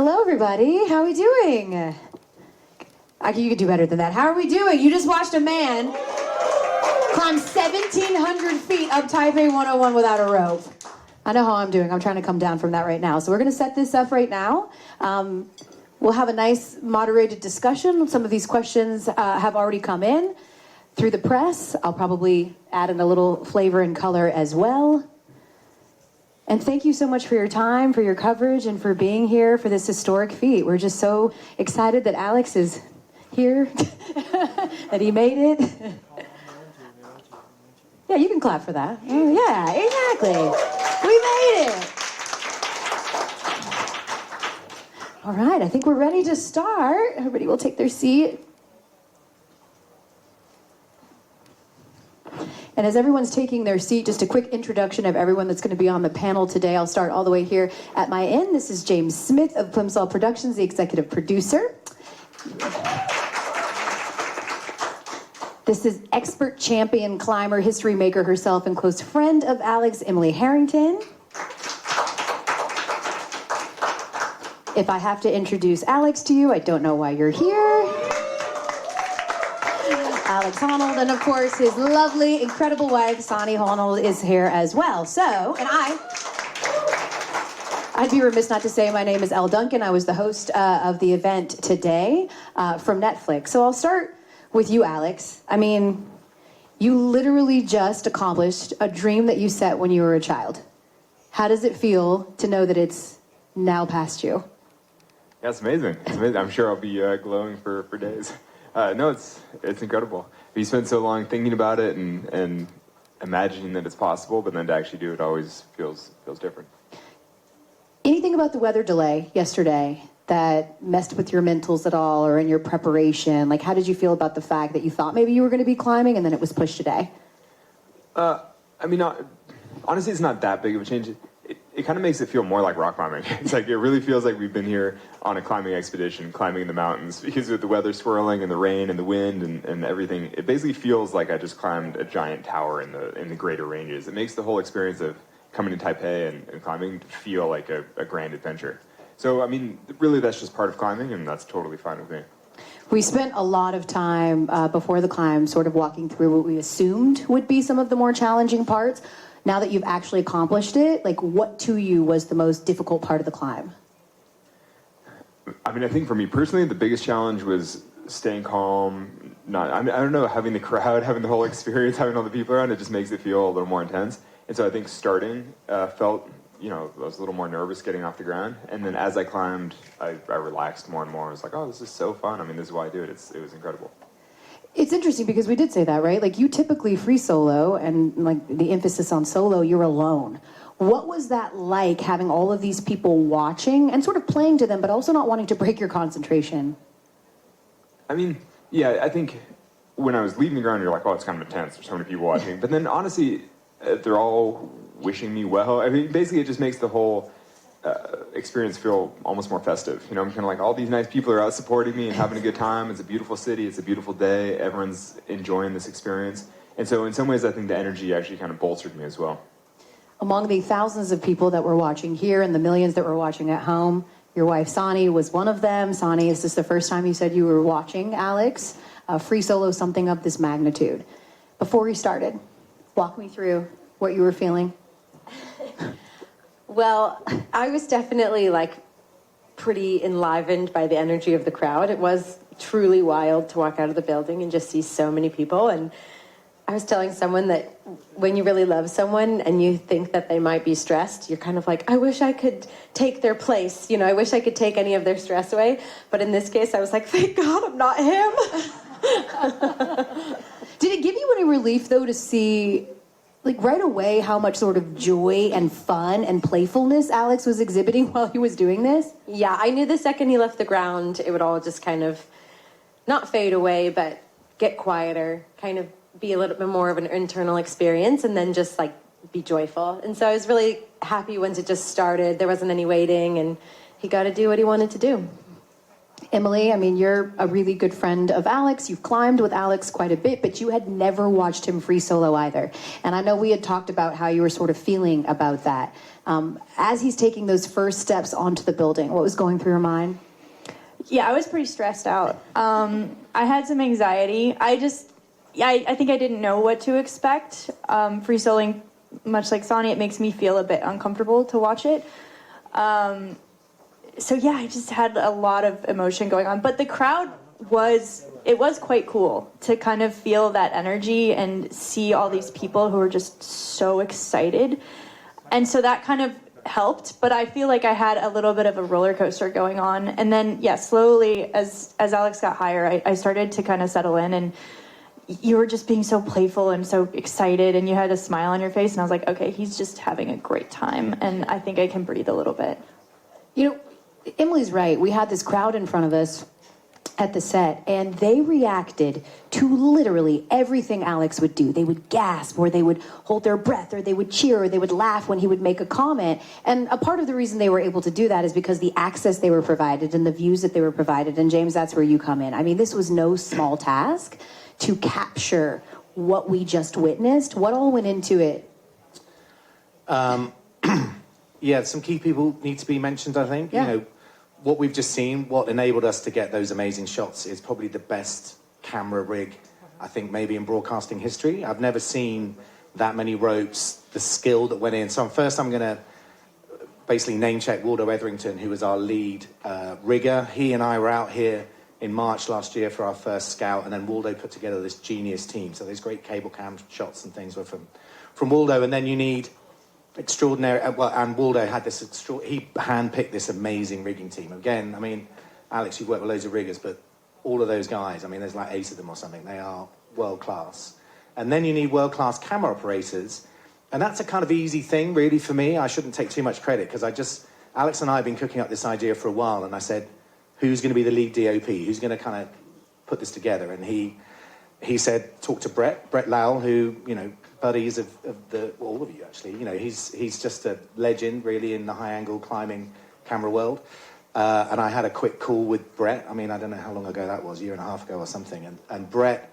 Hello, everybody. How are we doing? You could do better than that. How are we doing? You just watched a man climb 1,700 feet up Taipei 101 without a rope. I know how I'm doing. I'm trying to come down from that right now. So we're going to set this up right now. We'll have a nice moderated discussion. Some of these questions have already come in through the press. I'll probably add in a little flavor and color as well. And thank you so much for your time, for your coverage, and for being here for this historic feat. We're just so excited that Alex is here, that he made it. Yeah, you can clap for that. Yeah, exactly. We made it. All right, I think we're ready to start. Everybody will take their seat. And as everyone's taking their seat, just a quick introduction of everyone that's going to be on the panel today. I'll start all the way here at my end. This is James Smith of Plimsoll Productions, the executive producer. This is expert champion climber, history maker herself, and close friend of Alex, Emily Harrington. If I have to introduce Alex to you, I don't know why you're here. Alex Honnold, and of course his lovely, incredible wife, Sonnie Honnold, is here as well. So, and I'd be remiss not to say my name is Elle Duncan. I was the host of the event today from Netflix. So I'll start with you, Alex. I mean, you literally just accomplished a dream that you set when you were a child. How does it feel to know that it's now past you? Yeah, it's amazing. It's amazing. I'm sure I'll be glowing for days. No, it's incredible. You spend so long thinking about it and imagining that it's possible, but then to actually do it always feels different. Anything about the weather delay yesterday that messed with your mentals at all or in your preparation? Like, how did you feel about the fact that you thought maybe you were going to be climbing and then it was pushed today? Honestly, it's not that big of a change. It kind of makes it feel more like rock climbing. It's like, it really feels like we've been here on a climbing expedition, climbing in the mountains, because with the weather swirling and the rain and the wind and everything, it basically feels like I just climbed a giant tower in the greater ranges. It makes the whole experience of coming to Taipei and climbing feel like a grand adventure. So, I mean, really that's just part of climbing, and that's totally fine with me. We spent a lot of time before the climb sort of walking through what we assumed would be some of the more challenging parts. Now that you've actually accomplished it, like, what to you was the most difficult part of the climb? I mean, I think for me personally, the biggest challenge was staying calm. I don't know, having the crowd, having the whole experience, having all the people around, it just makes it feel a little more intense. And so I think starting felt, I was a little more nervous getting off the ground. And then as I climbed, I relaxed more and more. I was like, oh, this is so fun. I mean, this is why I do it. It was incredible. It's interesting because we did say that, right? Like, you typically free solo, and like the emphasis on solo, you're alone. What was that like, having all of these people watching and sort of playing to them, but also not wanting to break your concentration? I mean, yeah, I think when I was leaving the ground, you're like, oh, it's kind of intense. There's so many people watching. But then honestly, they're all wishing me well. I mean, basically it just makes the whole experience feel almost more festive. I'm kind of like, all these nice people are out supporting me and having a good time. It's a beautiful city. It's a beautiful day. Everyone's enjoying this experience. And so in some ways, I think the energy actually kind of bolstered me as well. Among the thousands of people that were watching here and the millions that were watching at home, your wife, Sonnie, was one of them. Sonnie, is this the first time you said you were watching Alex free solo something of this magnitude? Before we started, walk me through what you were feeling. Well, I was definitely pretty enlivened by the energy of the crowd. It was truly wild to walk out of the building and just see so many people. And I was telling someone that when you really love someone and you think that they might be stressed, you're kind of like, I wish I could take their place. I wish I could take any of their stress away. But in this case, I was like, thank God I'm not him. Did it give you any relief, though, to see right away how much sort of joy and fun and playfulness Alex was exhibiting while he was doing this? Yeah, I knew the second he left the ground, it would all just kind of not fade away, but get quieter, kind of be a little bit more of an internal experience, and then just be joyful. And so I was really happy once it just started. There wasn't any waiting, and he got to do what he wanted to do. Emily, I mean, you're a really good friend of Alex. You've climbed with Alex quite a bit, but you had never watched him free solo either. And I know we had talked about how you were sort of feeling about that. As he's taking those first steps onto the building, what was going through your mind? Yeah, I was pretty stressed out. I had some anxiety. I think I didn't know what to expect. Free soloing, much like Sonnie, it makes me feel a bit uncomfortable to watch it. So yeah, I just had a lot of emotion going on. But the crowd was quite cool to kind of feel that energy and see all these people who were just so excited. And so that kind of helped, but I feel like I had a little bit of a roller coaster going on. And then, yeah, slowly, as Alex got higher, I started to kind of settle in, and you were just being so playful and so excited, and you had a smile on your face, and I was like, okay, he's just having a great time, and I think I can breathe a little bit. You know, Emily's right. We had this crowd in front of us at the set, and they reacted to literally everything Alex would do. They would gasp, or they would hold their breath, or they would cheer, or they would laugh when he would make a comment. And a part of the reason they were able to do that is because the access they were provided and the views that they were provided. And James, that's where you come in. I mean, this was no small task to capture what we just witnessed. What all went into it? Yeah, some key people need to be mentioned, I think. Yeah. You know, what we've just seen, what enabled us to get those amazing shots is probably the best camera rig, I think, maybe in broadcasting history. I've never seen that many ropes, the skill that went in. So first I'm going to basically name check Waldo Etherington, who was our lead rigger. He and I were out here in March last year for our first scout, and then Waldo put together this genius team. So those great cable cam shots and things were from Waldo. And then you need extraordinary, and Waldo had this he handpicked this amazing rigging team. Again, I mean, Alex, you've worked with loads of riggers, but all of those guys, I mean, there's like 8 of them or something. They are world class. And then you need world class camera operators, and that's a kind of easy thing, really, for me. I shouldn't take too much credit, because Alex and I have been cooking up this idea for a while, and I said, who's going to be the lead DOP? Who's going to kind of put this together? And he said, talk to Brett Lowell, who, you know, buddies of all of you, actually. You know, he's just a legend, really, in the high-angle climbing camera world. And I had a quick call with Brett. I mean, I don't know how long ago that was, a year and a half ago or something. And Brett,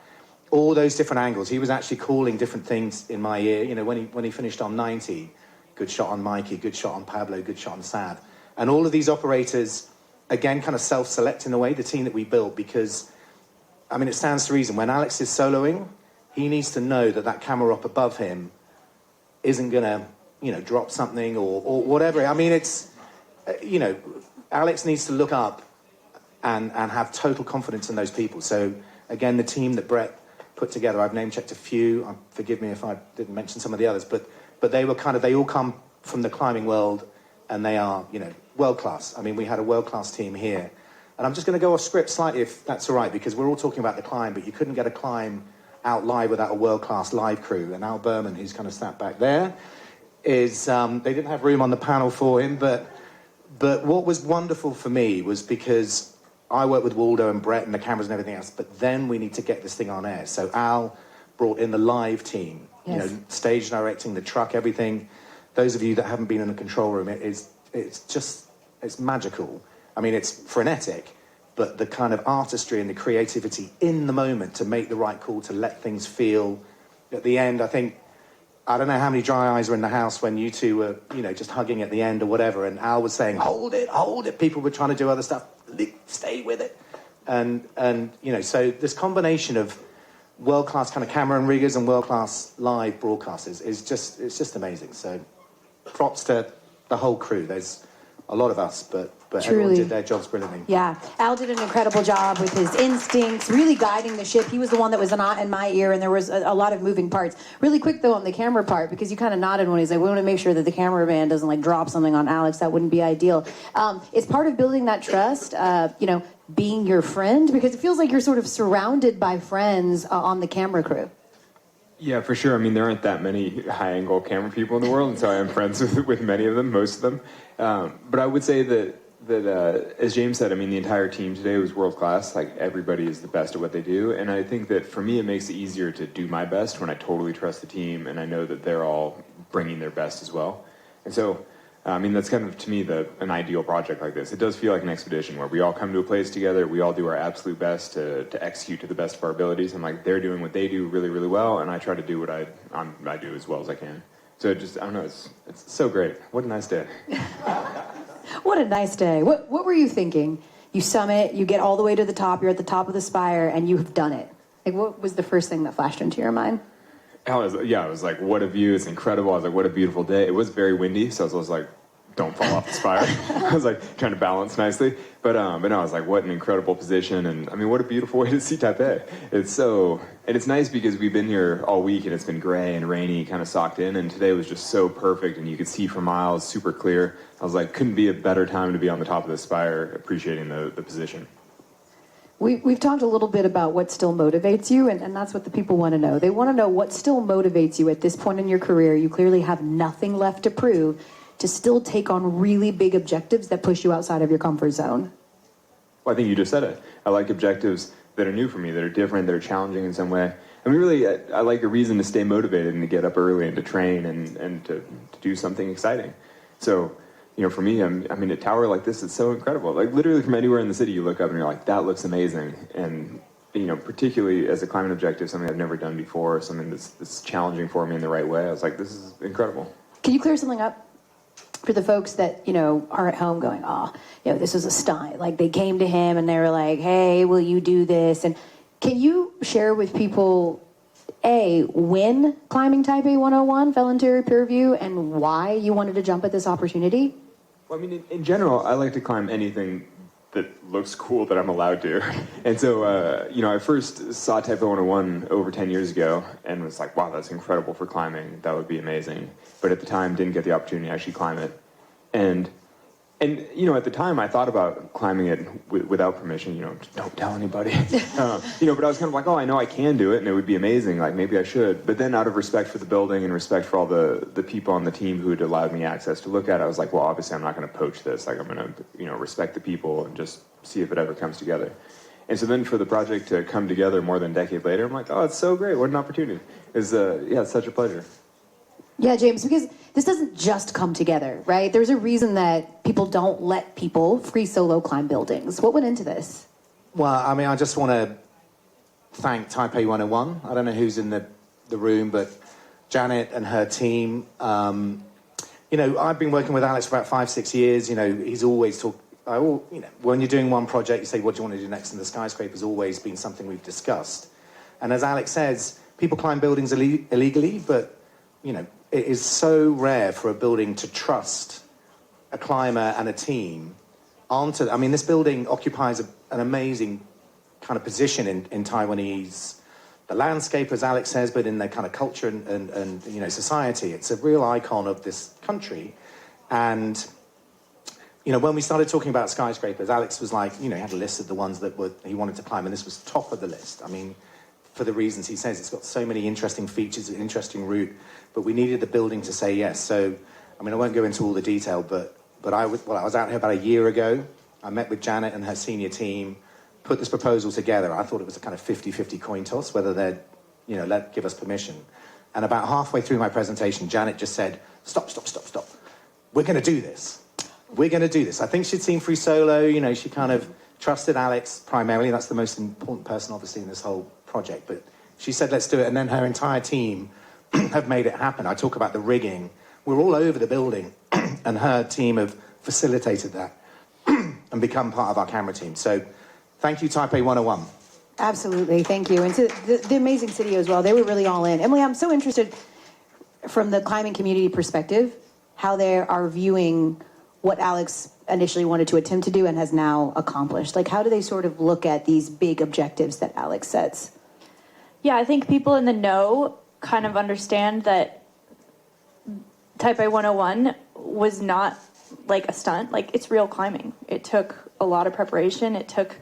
all those different angles, he was actually calling different things in my ear. You know, when he finished on 90, good shot on Mikey, good shot on Pablo, good shot on Sav. And all of these operators, again, kind of self-select in a way, the team that we built, because, I mean, it stands to reason. When Alex is soloing, he needs to know that that camera up above him isn't going to, you know, drop something or whatever. I mean, it's, you know, Alex needs to look up and have total confidence in those people. So, again, the team that Brett put together, I've name-checked a few. Forgive me if I didn't mention some of the others, but they were they all come from the climbing world, and they are, you know, world-class. I mean, we had a world-class team here. And I'm just going to go off script slightly, if that's all right, because we're all talking about the climb, but you couldn't get a climb out live without a world-class live crew. And Al Berman, who's kind of sat back there, is they didn't have room on the panel for him, but what was wonderful for me was because I worked with Waldo and Brett and the cameras and everything else, but then we need to get this thing on air. So Al brought in the live team, yes. You know, stage directing, the truck, everything. Those of you that haven't been in the control room, it's magical. I mean, it's frenetic, but the kind of artistry and the creativity in the moment to make the right call, to let things feel. At the end, I don't know how many dry eyes were in the house when you two were, you know, just hugging at the end or whatever, and Al was saying, hold it. People were trying to do other stuff. Stay with it. And you know, so this combination of world-class kind of camera and riggers and world-class live broadcasters it's just amazing. So props to the whole crew. There's a lot of us, but everyone did their jobs brilliantly. Yeah, Al did an incredible job with his instincts, really guiding the ship. He was the one that was not in my ear, and there was a lot of moving parts. Really quick, though, on the camera part, because you kind of nodded when he's like, we want to make sure that the cameraman doesn't, like, drop something on Alex. That wouldn't be ideal. It's part of building that trust, you know, being your friend, because it feels like you're sort of surrounded by friends on the camera crew. Yeah, for sure. I mean, there aren't that many high-angle camera people in the world, and so I am friends with many of them, most of them. But I would say that as James said, I mean, the entire team today was world-class. Like, everybody is the best at what they do. And I think that for me, it makes it easier to do my best when I totally trust the team and I know that they're all bringing their best as well. And so I mean, that's kind of, to me, an ideal project like this. It does feel like an expedition where we all come to a place together, we all do our absolute best to execute to the best of our abilities, and like they're doing what they do really, really well, and I try to do what I do as well as I can. So just, I don't know, it's so great. What a nice day. What a nice day. What were you thinking? You summit, you get all the way to the top, you're at the top of the spire, and you've done it. Like, what was the first thing that flashed into your mind? I was like, what a view, it's incredible. I was like, what a beautiful day. It was very windy, so I was like, don't fall off the spire. I was like trying to balance nicely. But no, I was like, what an incredible position. And I mean, what a beautiful way to see Taipei. And it's nice because we've been here all week and it's been gray and rainy, kind of socked in. And today was just so perfect and you could see for miles, super clear. I was like, couldn't be a better time to be on the top of the spire, appreciating the position. We've talked a little bit about what still motivates you, and that's what the people want to know. They want to know what still motivates you at this point in your career. You clearly have nothing left to prove, to still take on really big objectives that push you outside of your comfort zone. Well, I think you just said it. I like objectives that are new for me, that are different, that are challenging in some way. I mean, really, I like a reason to stay motivated and to get up early and to train and to do something exciting. So, you know, for me, I mean, a tower like this is so incredible. Like, literally from anywhere in the city, you look up and you're like, that looks amazing. And, you know, particularly as a climbing objective, something I've never done before, something that's challenging for me in the right way. I was like, this is incredible. Can you clear something up for the folks that, you know, are at home going, oh, you know, this was a stunt. Like, they came to him and they were like, hey, will you do this? And can you share with people, A, when climbing Taipei 101 fell into your purview and why you wanted to jump at this opportunity? Well, I mean, in general, I like to climb anything that looks cool that I'm allowed to. And so, you know, I first saw Taipei 101 over 10 years ago and was like, wow, that's incredible for climbing. That would be amazing. But at the time, didn't get the opportunity to actually climb it. And you know, at the time, I thought about climbing it without permission, you know, just don't tell anybody. You know, but I was kind of like, oh, I know I can do it, and it would be amazing, like, maybe I should. But then out of respect for the building and respect for all the people on the team who had allowed me access to look at it, I was like, well, obviously I'm not going to poach this. Like, I'm going to, you know, respect the people and just see if it ever comes together. And so then for the project to come together more than a decade later, I'm like, oh, it's so great. What an opportunity. It's such a pleasure. Yeah, James, because this doesn't just come together, right? There's a reason that people don't let people free solo climb buildings. What went into this? Well, I mean, I just want to thank Taipei 101. I don't know who's in the room, but Janet and her team. You know, I've been working with Alex for about 5-6 years. You know, he's always talked. You know, when you're doing one project, you say, what do you want to do next? And the skyscraper's always been something we've discussed. And as Alex says, people climb buildings illegally, but, you know, it is so rare for a building to trust a climber and a team onto. I mean, this building occupies an amazing kind of position in Taiwanese, the landscape, as Alex says, but in their kind of culture and you know, society. It's a real icon of this country. And, you know, when we started talking about skyscrapers, Alex was like, you know, he had a list of the ones that he wanted to climb, and this was top of the list. I mean, for the reasons he says, it's got so many interesting features, an interesting route, but we needed the building to say yes. So, I mean, I won't go into all the detail, but I was out here about a year ago. I met with Janet and her senior team, put this proposal together. I thought it was a kind of 50-50 coin toss, whether they'd, you know, give us permission. And about halfway through my presentation, Janet just said, stop. We're going to do this. We're going to do this. I think she'd seen Free Solo, you know, she kind of trusted Alex primarily. That's the most important person, obviously, in this whole project. But she said, let's do it. And then her entire team have made it happen. I talk about the rigging. We're all over the building, and her team have facilitated that and become part of our camera team. So thank you, Taipei 101. Absolutely, thank you. And to the amazing city as well, they were really all in. Emily, I'm so interested from the climbing community perspective, how they are viewing what Alex initially wanted to attempt to do and has now accomplished. Like, how do they sort of look at these big objectives that Alex sets? Yeah, I think people in the know kind of understand that Taipei 101 was not like a stunt. Like, it's real climbing. It took a lot of preparation. It took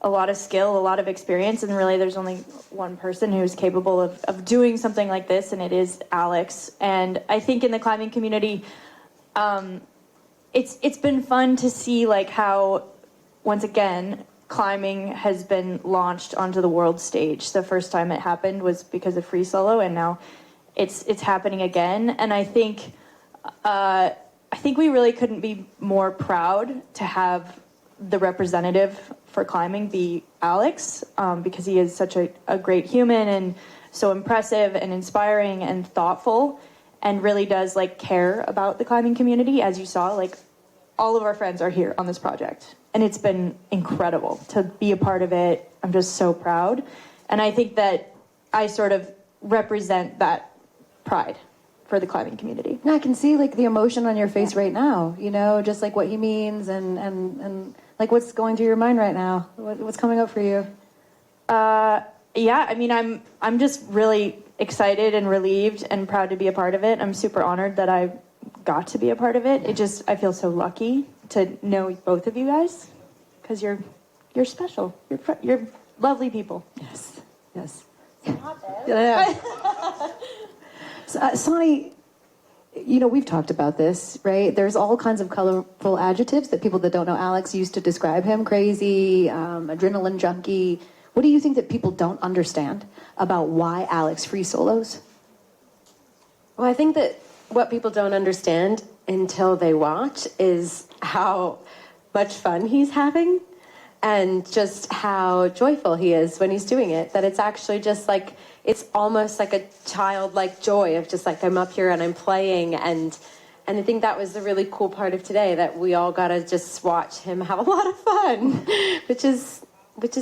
a lot of skill, a lot of experience, and really there's only one person who's capable of doing something like this, and it is Alex. And I think in the climbing community, it's been fun to see, like, how, once again, climbing has been launched onto the world stage. The first time it happened was because of Free Solo, and now it's happening again. And I think I think we really couldn't be more proud to have the representative for climbing be Alex, because he is such a great human and so impressive and inspiring and thoughtful, and really does like care about the climbing community. As you saw, like all of our friends are here on this project, and it's been incredible to be a part of it. I'm just so proud, and I think that I sort of represent that pride for the climbing community. Yeah, I can see like the emotion on your face right now, you know, just like what he means and like what's going through your mind right now. What's coming up for you? Yeah, I mean, I'm just really excited and relieved and proud to be a part of it. I'm super honored that I got to be a part of it. I feel so lucky to know both of you guys, because you're special. You're lovely people. Yes, yes. Yeah. Sonnie, you know, we've talked about this, right? There's all kinds of colorful adjectives that people that don't know Alex used to describe him: crazy, adrenaline junkie. What do you think that people don't understand about why Alex free solos? Well, I think that what people don't understand until they watch is how much fun he's having and just how joyful he is when he's doing it. That it's actually just like, it's almost like a childlike joy of just like, I'm up here and I'm playing. And I think that was the really cool part of today, that we all got to just watch him have a lot of fun, which is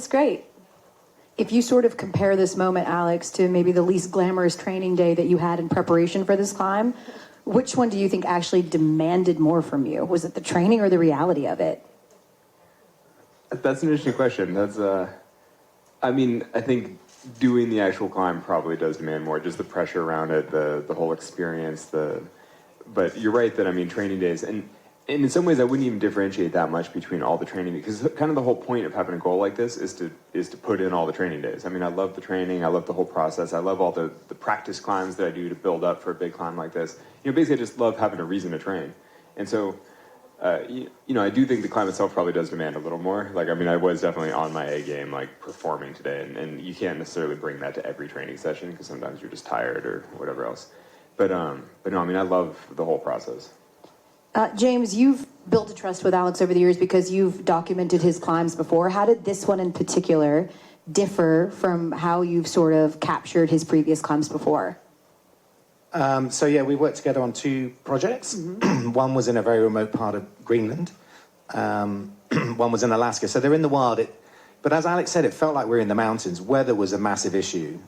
great. If you sort of compare this moment, Alex, to maybe the least glamorous training day that you had in preparation for this climb, which one do you think actually demanded more from you? Was it the training or the reality of it? That's an interesting question. I mean, I think doing the actual climb probably does demand more, just the pressure around it, the whole experience, but you're right that, I mean, training days, and in some ways I wouldn't even differentiate that much between all the training, because kind of the whole point of having a goal like this is to put in all the training days. I mean, I love the training, I love the whole process, I love all the practice climbs that I do to build up for a big climb like this. You know, basically I just love having a reason to train. And so, you know, I do think the climb itself probably does demand a little more. Like, I mean, I was definitely on my A game, like performing today, and you can't necessarily bring that to every training session, because sometimes you're just tired or whatever else. But no, I mean, I love the whole process. James, you've built a trust with Alex over the years because you've documented his climbs before. How did this one in particular differ from how you've sort of captured his previous climbs before? So yeah, we worked together on 2 projects. Mm-hmm. One was in a very remote part of Greenland. One was in Alaska. So they're in the wild. But as Alex said, it felt like we were in the mountains. Weather was a massive issue.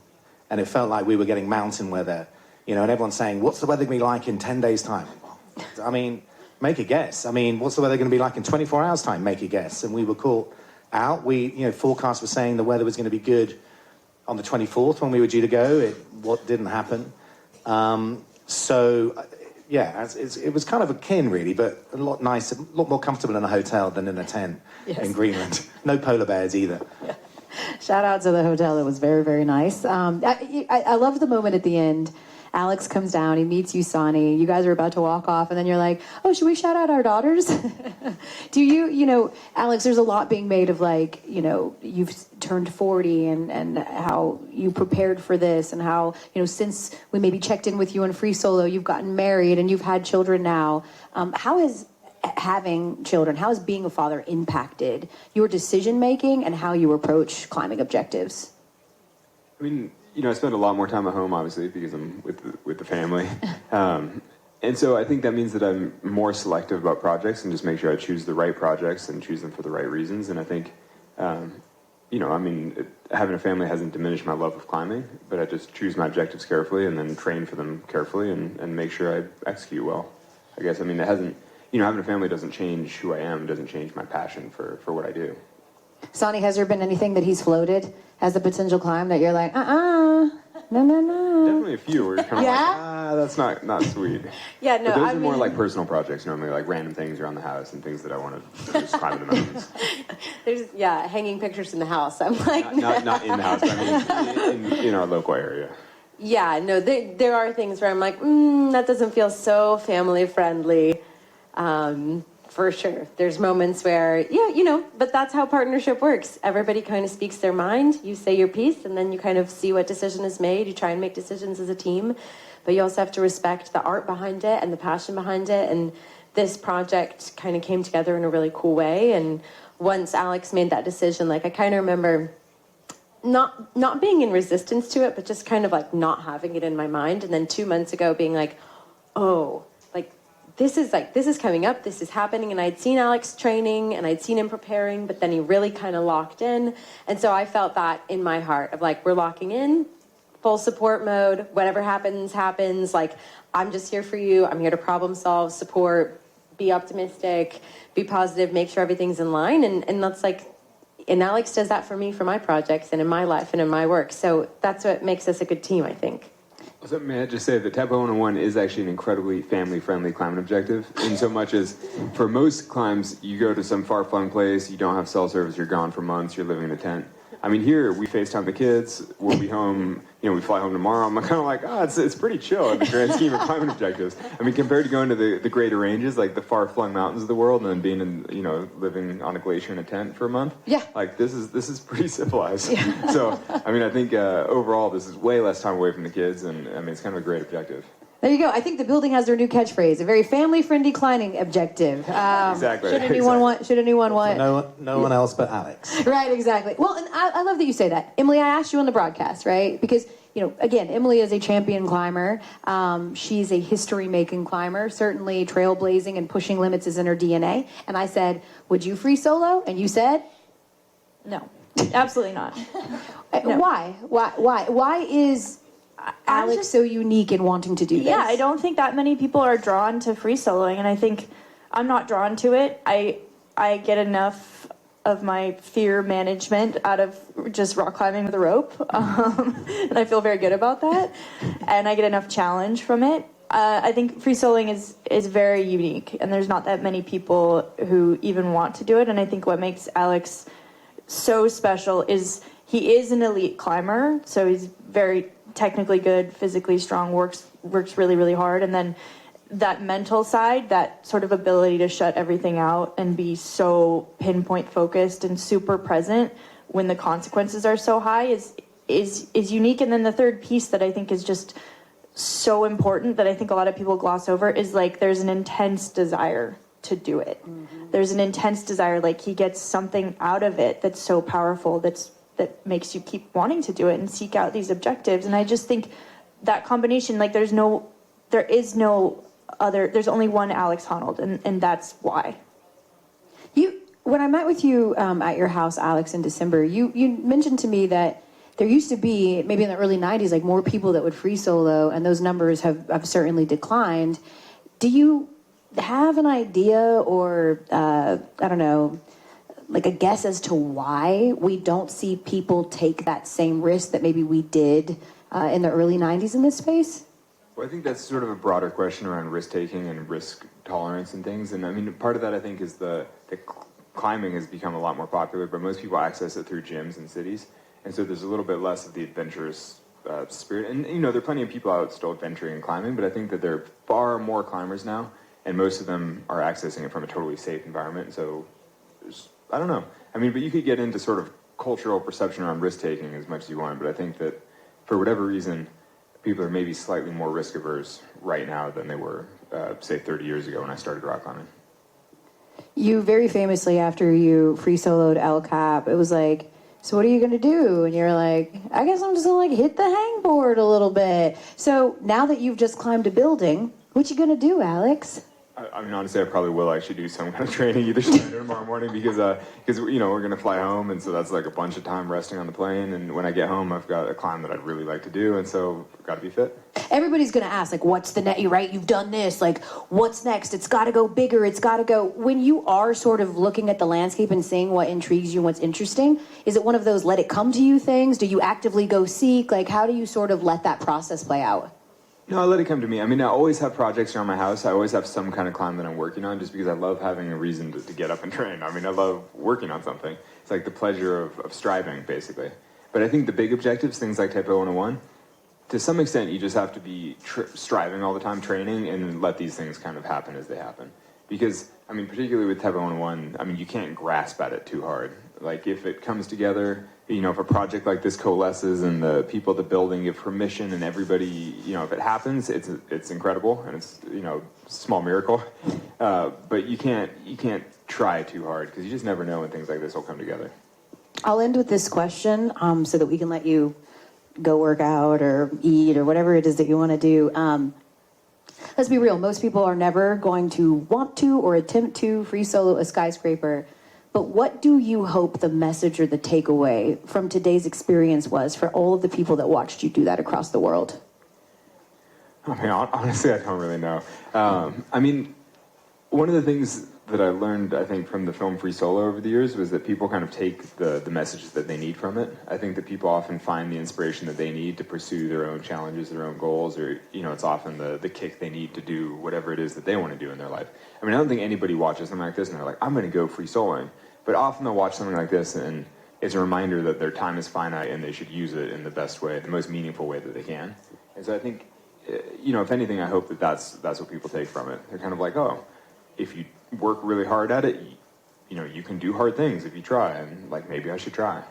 And it felt like we were getting mountain weather. You know, and everyone's saying, what's the weather going to be like in 10 days' time? I mean, make a guess. I mean, what's the weather going to be like in 24 hours' time? Make a guess. And we were caught out. Forecasts were saying the weather was going to be good on the 24th when we were due to go. What didn't happen. It was kind of akin, really, but a lot nicer, a lot more comfortable in a hotel than in a tent in Greenland. No polar bears either. Yeah. Shout out to the hotel. It was very, very nice. I love the moment at the end. Alex comes down, he meets you, Sonnie. You guys are about to walk off, and then you're like, oh, should we shout out our daughters? Do you know, Alex, there's a lot being made of, like, you know, you've turned 40 and how you prepared for this, and how, you know, since we maybe checked in with you in free solo, you've gotten married and you've had children now. How has having children, how has being a father impacted your decision-making and how you approach climbing objectives? I mean, you know, I spend a lot more time at home, obviously, because I'm with the family. And so I think that means that I'm more selective about projects and just make sure I choose the right projects and choose them for the right reasons. And I think, you know, I mean, having a family hasn't diminished my love of climbing, but I just choose my objectives carefully and then train for them carefully and make sure I execute well. I guess, I mean, it hasn't, you know, having a family doesn't change who I am, doesn't change my passion for what I do. Sonnie, has there been anything that he's floated as a potential climb that you're like, no? Definitely a few where you're kind of Yeah? like, that's not sweet. Yeah, no, but those I are mean, more like personal projects normally, like random things around the house and things that I want to just climb in the mountains. There's, hanging pictures in the house. I'm like, not in the house, but I mean in our local area. Yeah, no, there are things where I'm like, that doesn't feel so family friendly. For sure. There's moments where, you know, but that's how partnership works. Everybody kind of speaks their mind. You say your piece, and then you kind of see what decision is made. You try and make decisions as a team, but you also have to respect the art behind it and the passion behind it, and this project kind of came together in a really cool way. And once Alex made that decision, like, I kind of remember not being in resistance to it, but just kind of like not having it in my mind. And then 2 months ago being like, oh, this is coming up, this is happening. And I'd seen Alex training and I'd seen him preparing, but then he really kind of locked in. And so I felt that in my heart of like, we're locking in, full support mode, whatever happens, happens. Like, I'm just here for you. I'm here to problem solve, support, be optimistic, be positive, make sure everything's in line. And that's like, and Alex does that for me, for my projects and in my life and in my work. So that's what makes us a good team, I think. So may I just say that Taipei 101 is actually an incredibly family-friendly climbing objective, in so much as for most climbs, you go to some far-flung place, you don't have cell service, you're gone for months, you're living in a tent. I mean, here, we FaceTime the kids, we'll be home, we fly home tomorrow. I'm kind of like, it's pretty chill in the grand scheme of climbing objectives. I mean, compared to going to the greater ranges, like the far-flung mountains of the world, and then being in, living on a glacier in a tent for a month. Yeah. Like, this is pretty civilized. Yeah. So, I mean, I think overall, this is way less time away from the kids, and I mean, it's kind of a great objective. There you go. I think the building has their new catchphrase, a very family-friendly climbing objective. Exactly. Should anyone want? No one else but Alex. Right, exactly. Well, and I love that you say that. Emily, I asked you on the broadcast, right? Because, again, Emily is a champion climber. She's a history-making climber. Certainly trailblazing and pushing limits is in her DNA. And I said, would you free solo? And you said? No, absolutely not. No. Why? Why is Alex so unique in wanting to do this? Yeah, I don't think that many people are drawn to free soloing, and I think I'm not drawn to it. I get enough of my fear management out of just rock climbing with a rope, and I feel very good about that, and I get enough challenge from it. I think free soloing is very unique, and there's not that many people who even want to do it, and I think what makes Alex so special is he is an elite climber, so he's very technically good, physically strong, works really, really hard. And then that mental side, that sort of ability to shut everything out and be so pinpoint focused and super present when the consequences are so high is unique. And then the third piece that I think is just so important that I think a lot of people gloss over is like there's an intense desire to do it. Mm-hmm. There's an intense desire, like he gets something out of it that's so powerful, that makes you keep wanting to do it and seek out these objectives. And I just think that combination, like there's only one Alex Honnold, and that's why. When I met with you at your house, Alex, in December, you mentioned to me that there used to be, maybe in the early 90s, like more people that would free solo, and those numbers have certainly declined. Do you have an idea or, I don't know, like a guess as to why we don't see people take that same risk that maybe we did in the early 90s in this space? Well, I think that's sort of a broader question around risk-taking and risk tolerance and things. And I mean, part of that, I think, is the climbing has become a lot more popular, but most people access it through gyms and cities. And so there's a little bit less of the adventurous spirit. And, there are plenty of people out still adventuring and climbing, but I think that there are far more climbers now, and most of them are accessing it from a totally safe environment. So I don't know. I mean, but you could get into sort of cultural perception around risk-taking as much as you want, but I think that for whatever reason, people are maybe slightly more risk-averse right now than they were, say, 30 years ago when I started rock climbing. You very famously, after you free soloed El Cap, it was like, so what are you going to do? And you're like, I guess I'm just going to hit the hangboard a little bit. So now that you've just climbed a building, what you going to do, Alex? I mean, honestly, I probably will actually do some kind of training either tonight or tomorrow morning because we're going to fly home, and so that's like a bunch of time resting on the plane. And when I get home, I've got a climb that I'd really like to do, and so I've got to be fit. Everybody's going to ask, like, what's the next? Right? You've done this. Like, what's next? It's got to go bigger. It's got to go. When you are sort of looking at the landscape and seeing what intrigues you and what's interesting, is it one of those let it come to you things? Do you actively go seek? Like, how do you sort of let that process play out? No, I let it come to me. I mean, I always have projects around my house. I always have some kind of climb that I'm working on just because I love having a reason to get up and train. I mean, I love working on something. It's like the pleasure of striving, basically. But I think the big objectives, things like Taipei 101, to some extent, you just have to be striving all the time, training, and let these things kind of happen as they happen. Because, I mean, particularly with Taipei 101, I mean, you can't grasp at it too hard. Like, if it comes together, if a project like this coalesces and the people at the building give permission and everybody, if it happens, it's incredible and it's, a small miracle. but you can't try too hard because you just never know when things like this will come together. I'll end with this question so that we can let you go work out or eat or whatever it is that you want to do. Let's be real. Most people are never going to want to or attempt to free solo a skyscraper. But what do you hope the message or the takeaway from today's experience was for all of the people that watched you do that across the world? I mean, honestly, I don't really know. I mean, one of the things that I learned, I think, from the film Free Solo over the years was that people kind of take the messages that they need from it. I think that people often find the inspiration that they need to pursue their own challenges, their own goals, or, it's often the kick they need to do whatever it is that they want to do in their life. I mean, I don't think anybody watches something like this and they're like, I'm going to go free soloing. But often they'll watch something like this and it's a reminder that their time is finite and they should use it in the best way, the most meaningful way that they can. And so I think, if anything, I hope that that's what people take from it. They're kind of like, oh, if you work really hard at it, you can do hard things if you try, and maybe I should try.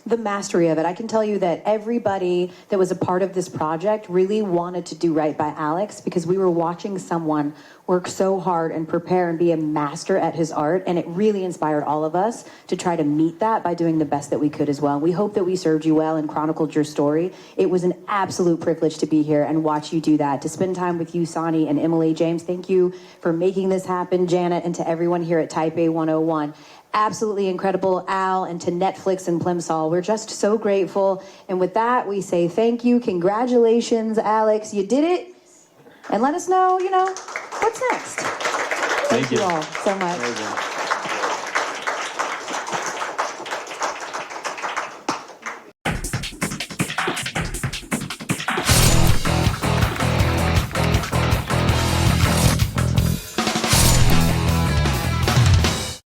The mastery of it. I can tell you that everybody that was a part of this project really wanted to do right by Alex because we were watching someone work so hard and prepare and be a master at his art, and it really inspired all of us to try to meet that by doing the best that we could as well. We hope that we served you well and chronicled your story. It was an absolute privilege to be here and watch you do that, to spend time with you, Sonnie and Emily. James, thank you for making this happen. Janet, and to everyone here at Taipei 101. Absolutely incredible, Al, and to Netflix and Plimsoll. We're just so grateful. And with that, we say thank you. Congratulations, Alex. You did it. And let us know, what's next. Thank you all so much.